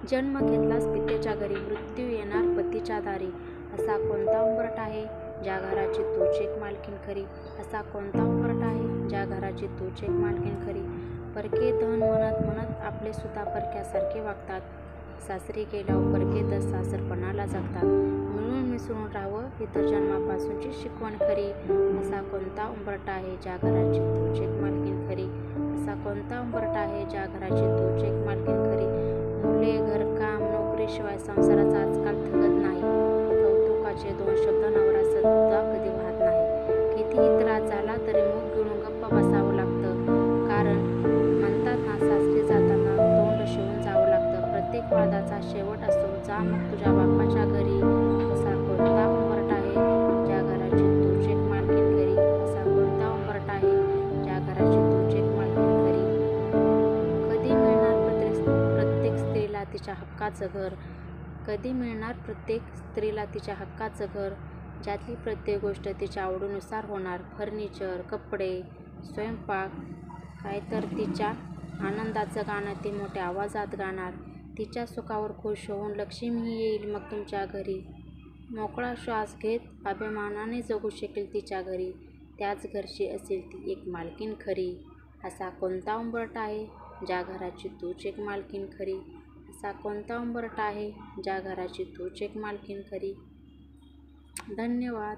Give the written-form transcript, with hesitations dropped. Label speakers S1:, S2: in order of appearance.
S1: जन्म घेतलास पित्याच्या घरी, मृत्यू येणार पतीच्या दारी. असा कोणता उंबरठा आहे ज्या घराची तूच एक मालकीण खरी. असा कोणता उंबरठा आहे ज्या घराची तूच एक मालकीण खरी. परके धन म्हणत म्हणत आपले सुद्धा परक्यासारखे वागतात. सासरी गेल्यावर परके दस सासरपणाला जगतात. मिळून मिसळून राहावं ही तर जन्मापासूनची शिकवण खरी. असा कोणता उंबरठा आहे ज्या घराची तूच एक मालकीण खरी. असा कोणता उंबरठा आहे ज्या घराची तूच एक मालकीण खरी. मुले, घरकाम, नोकरीशिवाय संसाराचा आजकाल थगत नाही. कौतुकाचे दोन शब्द नवरा सुद्धा कधी वाहत नाही. कितीही त्रास झाला तरी मुख गिळून गप्प बसावं लागतं. कारण म्हणतात ना, सासरी जाताना तोंड शिवून जावं लागतं. प्रत्येक वादाचा शेवट असतो, जा मग तुझ्या बापाच्या घरी. असा कोणता उंबरठा आहे ज्या घराची तूच एक मालकीण खरी. असा कोणता उंबरठा आहे ज्या घराची तूच एक मालकीण खरी. कधी मिळणार प्रत्येक स्त्रीला तिच्या हक्काचं घर. कधी मिळणार प्रत्येक स्त्रीला तिच्या हक्काचं घर, ज्यातली प्रत्येक गोष्ट तिच्या आवडीनुसार होणार. फर्निचर, कपडे, स्वयंपाक, काय तर तिच्या आनंदाचं गाणं ती मोठ्या आवाजात गाणार. तिच्या सुखावर खुश होऊन लक्ष्मीही येईल मग तुमच्या घरी. मोकळा श्वास घेत अभिमानाने जगू शकेल तिच्या घरी. त्याच घरची असेल ती एक मालकीण खरी. असा कोणता उंबरठा आहे ज्या घराची तूच एक मालकीण खरी. असा कोणता उंबरठा आहे ज्या घराची तूच एक मालकीण खरी. धन्यवाद.